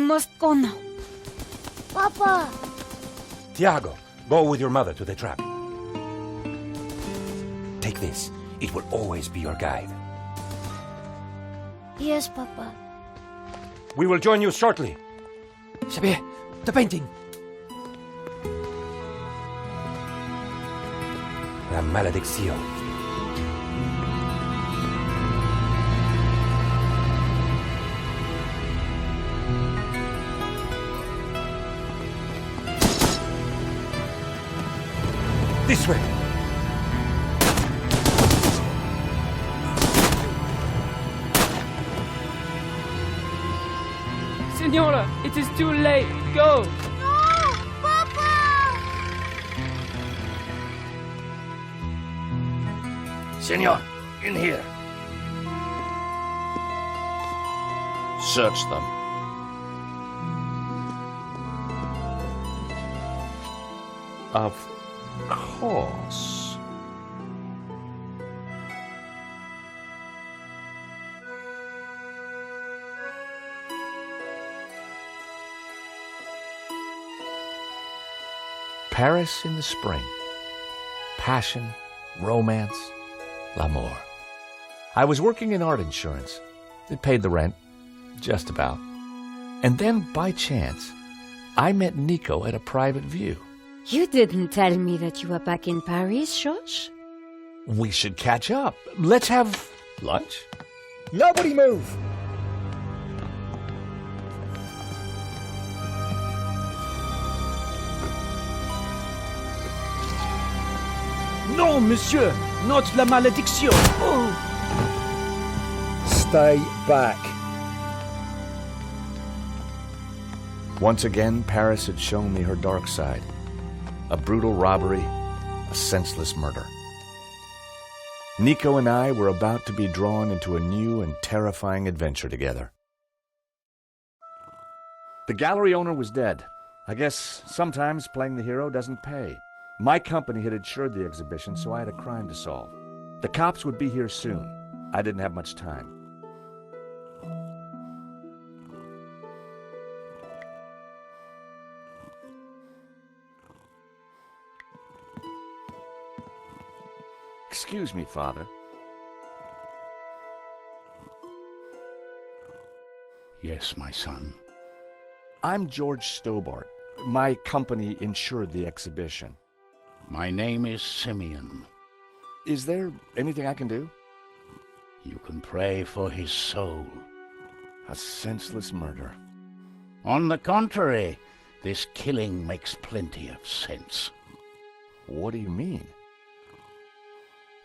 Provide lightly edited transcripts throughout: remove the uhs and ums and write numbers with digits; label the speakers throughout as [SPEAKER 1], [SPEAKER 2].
[SPEAKER 1] must go now.
[SPEAKER 2] Papa!
[SPEAKER 3] Tiago, go with your mother to the trap. Take this. It will always be your guide.
[SPEAKER 2] Yes, Papa.
[SPEAKER 3] We will join you shortly.
[SPEAKER 4] Xavier, the painting.
[SPEAKER 3] La maledicción. This way.
[SPEAKER 5] Senora, it is too late. Go!
[SPEAKER 2] No! Papa!
[SPEAKER 3] Senor, in here.
[SPEAKER 6] Search them. Of course. Paris in the spring. Passion, romance, l'amour. I was working in art insurance. It paid the rent, just about. And then, by chance, I met Nico at a private view.
[SPEAKER 1] You didn't tell me that you were back in Paris, George?
[SPEAKER 6] We should catch up. Let's have lunch.
[SPEAKER 4] Nobody move! Non, monsieur! Not la malédiction! Oh. Stay back.
[SPEAKER 6] Once again, Paris had shown me her dark side. A brutal robbery, a senseless murder. Nico and I were about to be drawn into a new and terrifying adventure together. The gallery owner was dead. I guess sometimes playing the hero doesn't pay. My company had insured the exhibition, so I had a crime to solve. The cops would be here soon. I didn't have much time. Excuse me, Father.
[SPEAKER 7] Yes, my son.
[SPEAKER 6] I'm George Stobbart. My company insured the exhibition.
[SPEAKER 7] My name is Simeon.
[SPEAKER 6] Is there anything I can do?
[SPEAKER 7] You can pray for his soul.
[SPEAKER 6] A senseless murder.
[SPEAKER 7] On the contrary, this killing makes plenty of sense.
[SPEAKER 6] What do you mean?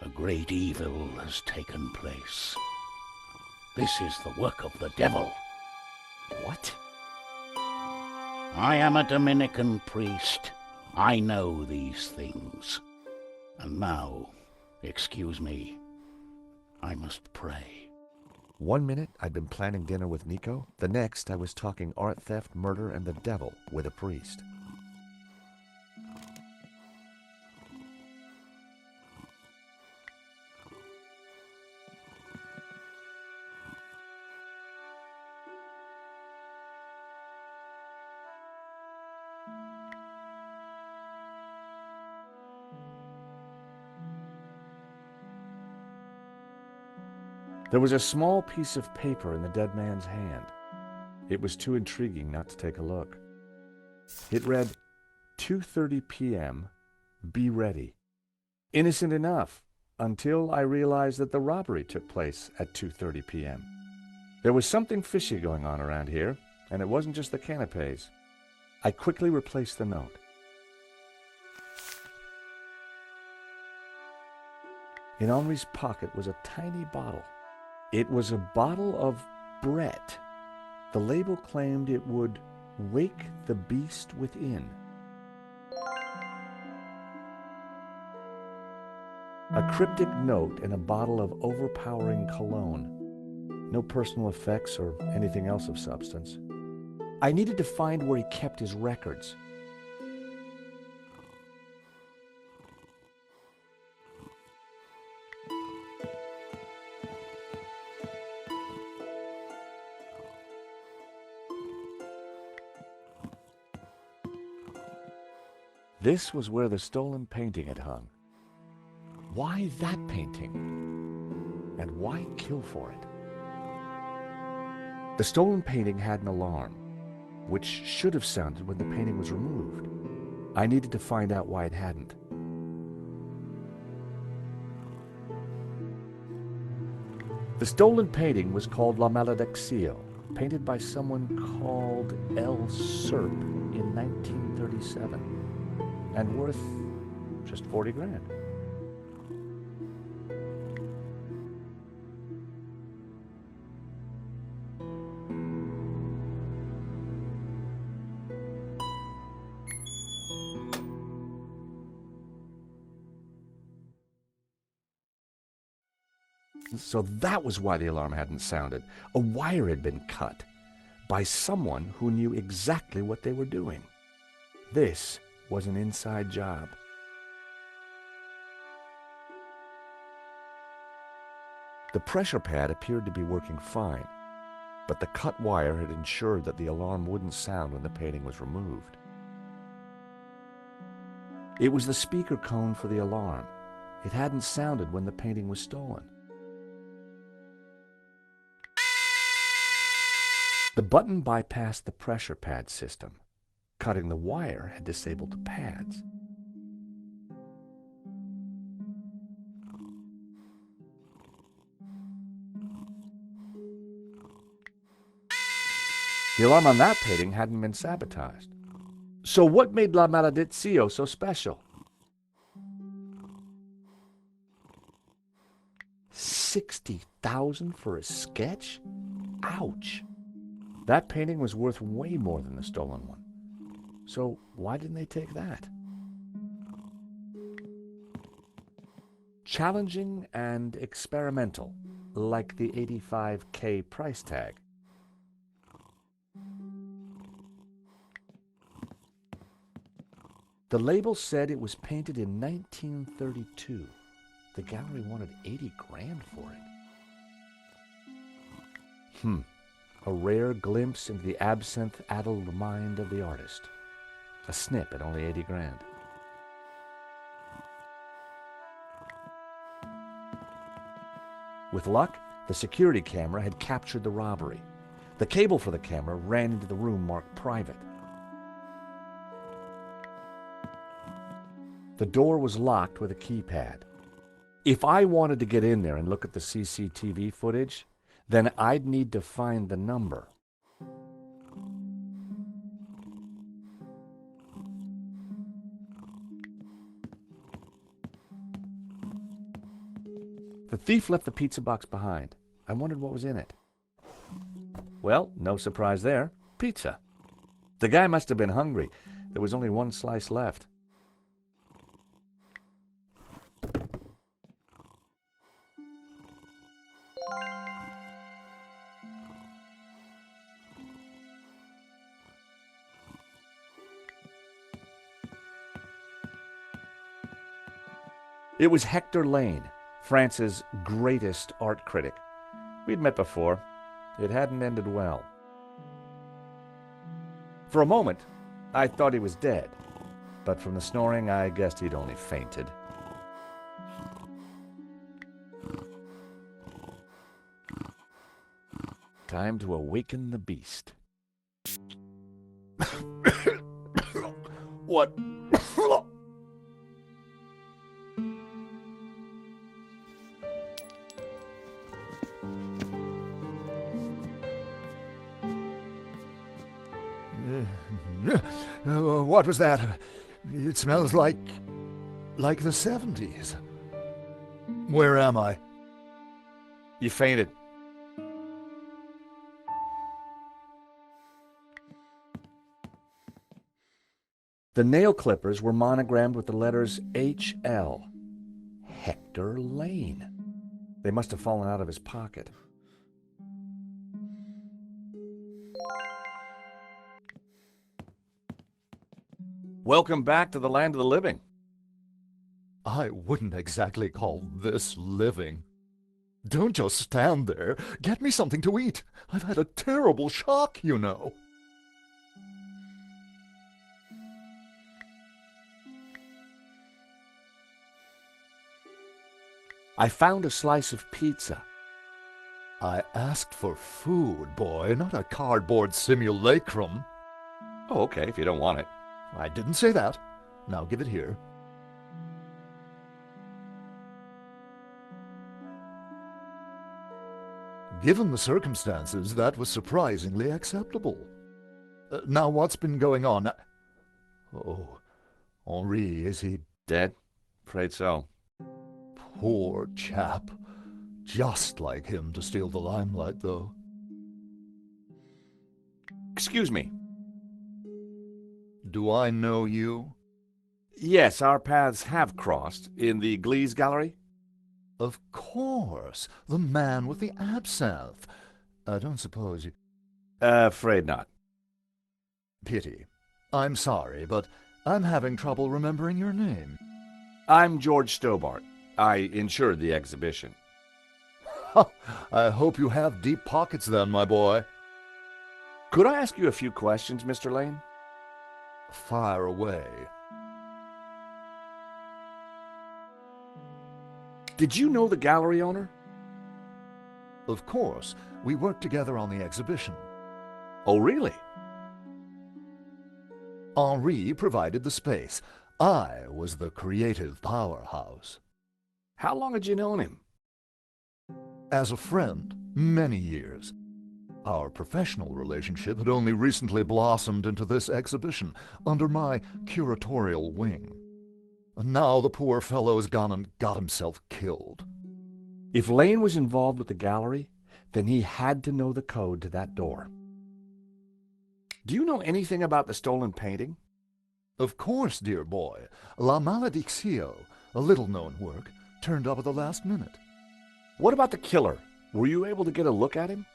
[SPEAKER 7] A great evil has taken place. This is the work of the devil.
[SPEAKER 6] What?
[SPEAKER 7] I am a Dominican priest. I know these things. And now, excuse me, I must pray.
[SPEAKER 6] 1 minute I'd been planning dinner with Nico. The next I was talking art theft, murder, and the devil with a priest. There was a small piece of paper in the dead man's hand. It was too intriguing not to take a look. It read, 2:30 p.m., be ready. Innocent enough, until I realized that the robbery took place at 2:30 p.m. There was something fishy going on around here, and it wasn't just the canapes. I quickly replaced the note. In Henri's pocket was a tiny bottle. It was a bottle of Brett. The label claimed it would wake the beast within. A cryptic note and a bottle of overpowering cologne. No personal effects or anything else of substance. I needed to find where he kept his records. This was where the stolen painting had hung. Why that painting? And why kill for it? The stolen painting had an alarm, which should have sounded when the painting was removed. I needed to find out why it hadn't. The stolen painting was called La Malediccio, painted by someone called El Serp in 1937, and worth just 40 grand. So that was why the alarm hadn't sounded. A wire had been cut by someone who knew exactly what they were doing. This was an inside job. The pressure pad appeared to be working fine, but the cut wire had ensured that the alarm wouldn't sound when the painting was removed. It was the speaker cone for the alarm. It hadn't sounded when the painting was stolen. The button bypassed the pressure pad system. Cutting the wire had disabled the pads. The alarm on that painting hadn't been sabotaged. So what made La Malediccio so special? 60,000 for a sketch? Ouch! That painting was worth way more than the stolen one. So why didn't they take that? Challenging and experimental, like the $85K price tag. The label said it was painted in 1932. The gallery wanted 80 grand for it. A rare glimpse into the absinthe-addled mind of the artist. A snip at only 80 grand. With luck, the security camera had captured the robbery. The cable for the camera ran into the room marked private. The door was locked with a keypad. If I wanted to get in there and look at the CCTV footage, then I'd need to find the number. The thief left the pizza box behind. I wondered what was in it. Well, no surprise there. Pizza. The guy must have been hungry. There was only one slice left. It was Hector Lane, France's greatest art critic. We'd met before. It hadn't ended well. For a moment, I thought he was dead, but from the snoring, I guessed he'd only fainted. Time to awaken the beast. What?
[SPEAKER 8] What was that? It smells like the 70s. Where am I?
[SPEAKER 6] You fainted. The nail clippers were monogrammed with the letters HL. Hector Lane. They must have fallen out of his pocket. Welcome back to the land of the living.
[SPEAKER 8] I wouldn't exactly call this living. Don't just stand there. Get me something to eat. I've had a terrible shock, you know.
[SPEAKER 6] I found a slice of pizza.
[SPEAKER 8] I asked for food, boy, not a cardboard simulacrum.
[SPEAKER 6] Oh, okay, if you don't want it.
[SPEAKER 8] I didn't say that. Now give it here. Given the circumstances, that was surprisingly acceptable. Now, what's been going on? Oh, Henri, is he
[SPEAKER 6] Dead? Afraid so.
[SPEAKER 8] poor chap? Just like him to steal the limelight, though.
[SPEAKER 6] Excuse me.
[SPEAKER 8] Do I know you?
[SPEAKER 6] Yes, our paths have crossed in the Glees Gallery.
[SPEAKER 8] Of course, the man with the absinthe. I don't suppose you...
[SPEAKER 6] Afraid not.
[SPEAKER 8] Pity. I'm sorry, but I'm having trouble remembering your name.
[SPEAKER 6] I'm George Stobbart. I insured the exhibition.
[SPEAKER 8] I hope you have deep pockets then, my boy.
[SPEAKER 6] Could I ask you a few questions, Mr. Lane?
[SPEAKER 8] Fire away.
[SPEAKER 6] Did you know the gallery owner?
[SPEAKER 8] Of course, we worked together on the exhibition.
[SPEAKER 6] Oh, really?
[SPEAKER 8] Henri provided the space. I was the creative powerhouse.
[SPEAKER 6] How long had you known him?
[SPEAKER 8] As a friend, many years. Our professional relationship had only recently blossomed into this exhibition, under my curatorial wing. And now the poor fellow's gone and got himself killed.
[SPEAKER 6] If Lane was involved with the gallery, then he had to know the code to that door. Do you know anything about the stolen painting?
[SPEAKER 8] Of course, dear boy. La Malediccio, a little-known work, turned up at the last minute.
[SPEAKER 6] What about the killer? Were you able to get a look at him?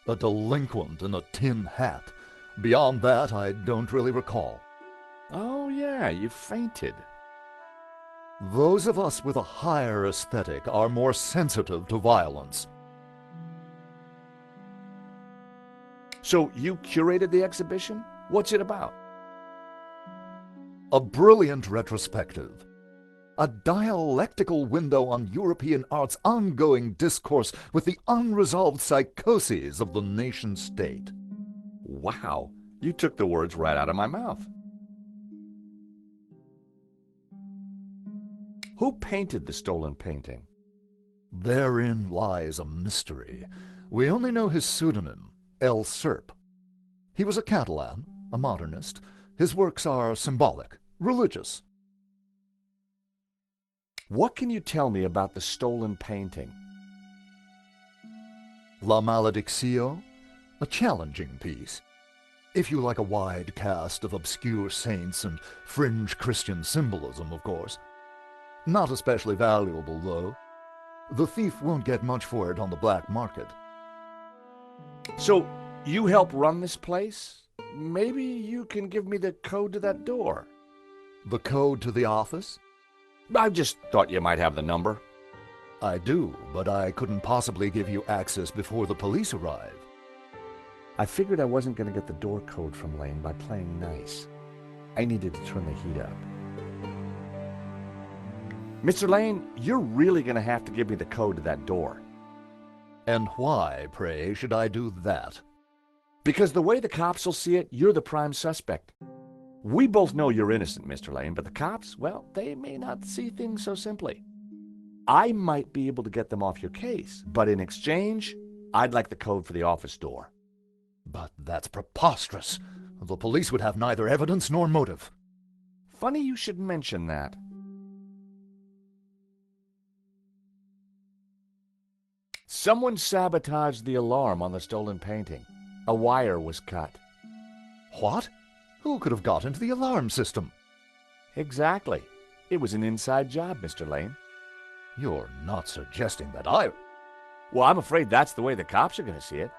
[SPEAKER 8] A delinquent in a tin hat. Beyond that, I don't really recall.
[SPEAKER 6] Oh, yeah, you fainted.
[SPEAKER 8] Those of us with a higher aesthetic are more sensitive to violence.
[SPEAKER 6] So you curated the exhibition? What's it about?
[SPEAKER 8] A brilliant retrospective. A dialectical window on European art's ongoing discourse with the unresolved psychoses of the nation-state.
[SPEAKER 6] Wow, you took the words right out of my mouth. Who painted the stolen painting?
[SPEAKER 8] Therein lies a mystery. We only know his pseudonym, El Serp. He was a Catalan, a modernist. His works are symbolic, religious.
[SPEAKER 6] What can you tell me about the stolen painting?
[SPEAKER 8] La Malediccio, a challenging piece. If you like a wide cast of obscure saints and fringe Christian symbolism, of course. Not especially valuable, though. The thief won't get much for it on the black market.
[SPEAKER 6] So, you help run this place? Maybe you can give me the code to that door.
[SPEAKER 8] The code to the office?
[SPEAKER 6] I just thought you might have the number.
[SPEAKER 8] I do, but I couldn't possibly give you access before the police arrive.
[SPEAKER 6] I figured I wasn't going to get the door code from Lane by playing nice. I needed to turn the heat up. Mr. Lane, you're really going to have to give me the code to that door.
[SPEAKER 8] And why, pray, should I do that?
[SPEAKER 6] Because the way the cops will see it, you're the prime suspect. We both know you're innocent, Mr. Lane, but the cops, well, they may not see things so simply. I might be able to get them off your case, but in exchange, I'd like the code for the office door.
[SPEAKER 8] But that's preposterous. The police would have neither evidence nor motive.
[SPEAKER 6] Funny you should mention that. Someone sabotaged the alarm on the stolen painting. A wire was cut.
[SPEAKER 8] What? Who could have got into the alarm system?
[SPEAKER 6] Exactly. It was an inside job, Mr. Lane.
[SPEAKER 8] You're not suggesting that I...
[SPEAKER 6] Well, I'm afraid that's the way the cops are going to see it.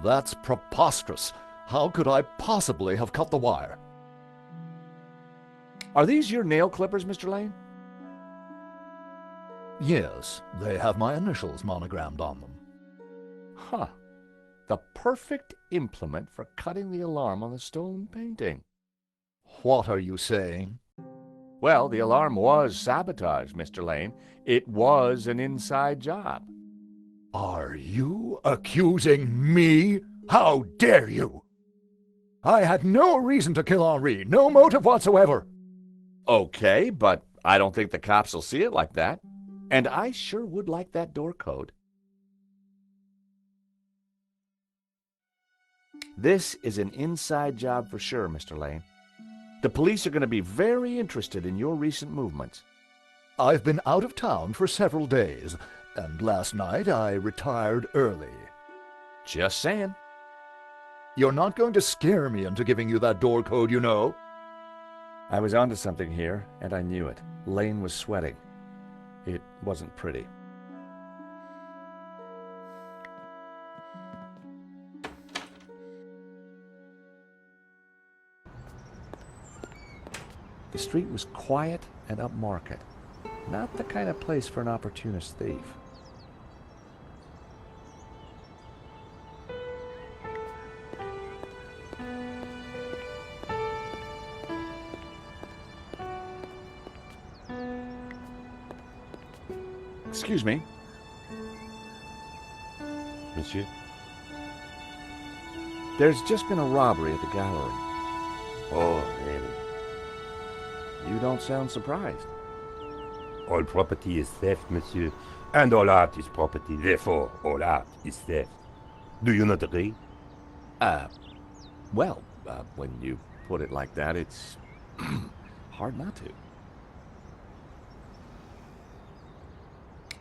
[SPEAKER 8] That's preposterous. How could I possibly have cut the wire?
[SPEAKER 6] Are these your nail clippers, Mr. Lane?
[SPEAKER 8] Yes, they have my initials monogrammed on them.
[SPEAKER 6] Huh. The perfect implement for cutting the alarm on the stolen painting.
[SPEAKER 8] What are you saying?
[SPEAKER 6] Well, the alarm was sabotage, Mr. Lane. It was an inside job.
[SPEAKER 8] Are you accusing me? How dare you? I had no reason to kill Henri, no motive whatsoever.
[SPEAKER 6] Okay, but I don't think the cops will see it like that. And I sure would like that door code. This is an inside job for sure, Mr. Lane. The police are going to be very interested in your recent movements.
[SPEAKER 8] I've been out of town for several days, and last night I retired early.
[SPEAKER 6] Just saying.
[SPEAKER 8] You're not going to scare me into giving you that door code, you know.
[SPEAKER 6] I was onto something here, and I knew it. Lane was sweating. It wasn't pretty. The street was quiet and upmarket. Not the kind of place for an opportunist thief. Excuse me.
[SPEAKER 3] Monsieur?
[SPEAKER 6] There's just been a robbery at the gallery.
[SPEAKER 3] Oh, really?
[SPEAKER 6] You don't sound surprised.
[SPEAKER 3] All property is theft, monsieur. And all art is property. Therefore, all art is theft. Do you not agree?
[SPEAKER 6] Well, when you put it like that, it's hard not to.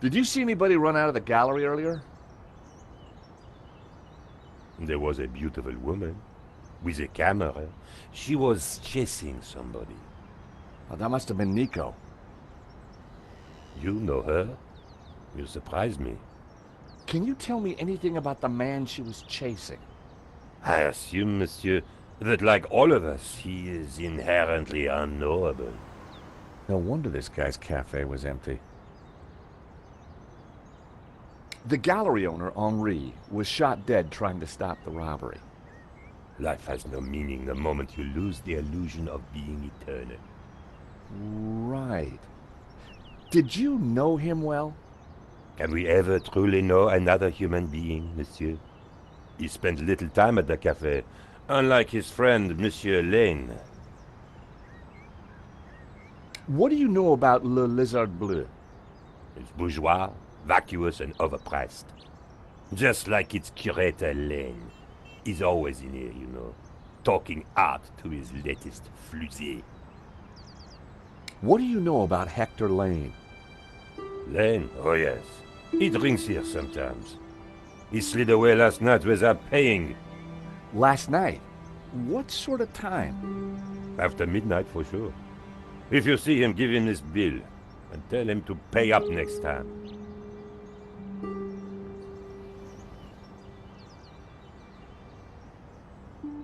[SPEAKER 6] Did you see anybody run out of the gallery earlier?
[SPEAKER 3] There was a beautiful woman with a camera. She was chasing somebody.
[SPEAKER 6] Oh, that must have been Nico.
[SPEAKER 3] You know her? You surprise me.
[SPEAKER 6] Can you tell me anything about the man she was chasing?
[SPEAKER 3] I assume, monsieur, that like all of us, he is inherently unknowable.
[SPEAKER 6] No wonder this guy's cafe was empty. The gallery owner, Henri, was shot dead trying to stop the robbery.
[SPEAKER 3] Life has no meaning the moment you lose the illusion of being eternal.
[SPEAKER 6] Right. Did you know him well?
[SPEAKER 3] Can we ever truly know another human being, monsieur? He spent little time at the cafe, unlike his friend, Monsieur Lane.
[SPEAKER 6] What do you know about Le Lezard Bleu?
[SPEAKER 3] It's bourgeois, vacuous, and overpriced. Just like its curator Lane. He's always in here, you know, talking art to his latest flusée.
[SPEAKER 6] What do you know about Hector Lane?
[SPEAKER 3] Lane? Oh yes. He drinks here sometimes. He slid away last night without paying.
[SPEAKER 6] Last night? What sort of time?
[SPEAKER 3] After midnight for sure. If you see him, give him this bill and tell him to pay up next time.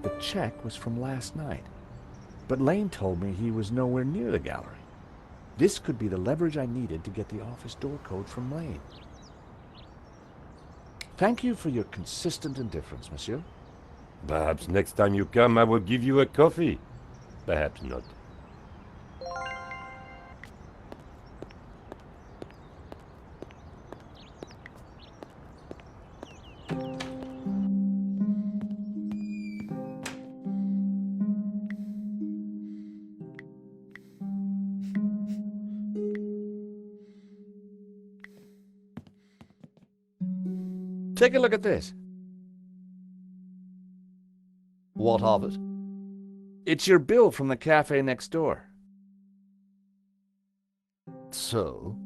[SPEAKER 6] The check was from last night, but Lane told me he was nowhere near the gallery. This could be the leverage I needed to get the office door code from Lane. Thank you for your consistent indifference, monsieur.
[SPEAKER 3] Perhaps next time you come, I will give you a coffee. Perhaps not.
[SPEAKER 6] Take a look at this.
[SPEAKER 8] What of it?
[SPEAKER 6] It's your bill from the cafe next door.
[SPEAKER 8] So?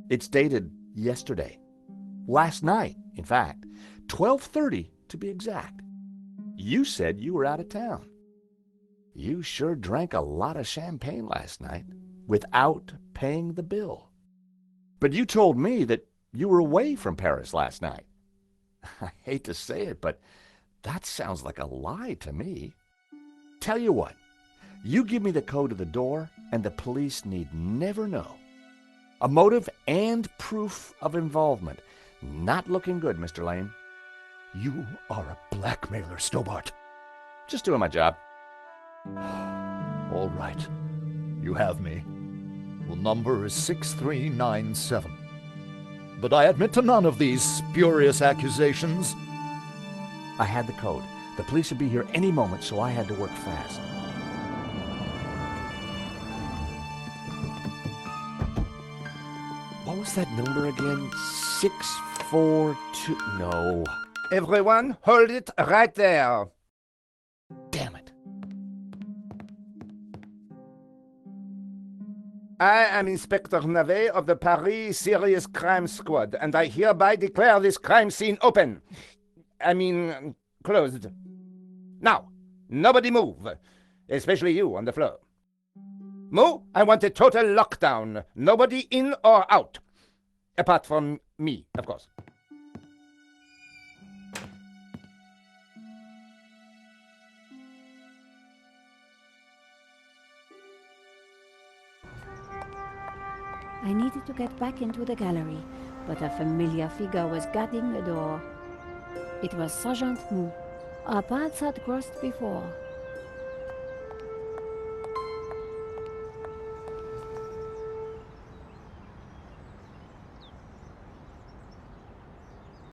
[SPEAKER 6] It's dated yesterday. Last night, in fact. 12:30 to be exact. You said you were out of town. You sure drank a lot of champagne last night without paying the bill. But you told me that you were away from Paris last night. I hate to say it, but that sounds like a lie to me. Tell you what, you give me the code of the door, and the police need never know. A motive and proof of involvement. Not looking good, Mr. Lane.
[SPEAKER 8] You are a blackmailer, Stobbart.
[SPEAKER 6] Just doing my job.
[SPEAKER 8] All right. You have me. The number is 6397. But I admit to none of these spurious accusations.
[SPEAKER 4] I had the code. The police would be here any moment, so I had to work fast.
[SPEAKER 3] What was that number again? 642... No.
[SPEAKER 9] Everyone, hold it right there.
[SPEAKER 4] Damn it.
[SPEAKER 9] I am Inspector Navet of the Paris Serious Crime Squad, and I hereby declare this crime scene open. Closed. Now, nobody move, especially you on the floor. Mo, I want a total lockdown. Nobody in or out. Apart from me, of course.
[SPEAKER 1] I needed to get back into the gallery, but a familiar figure was guarding the door. It was Sergeant Mou. Our paths had crossed before.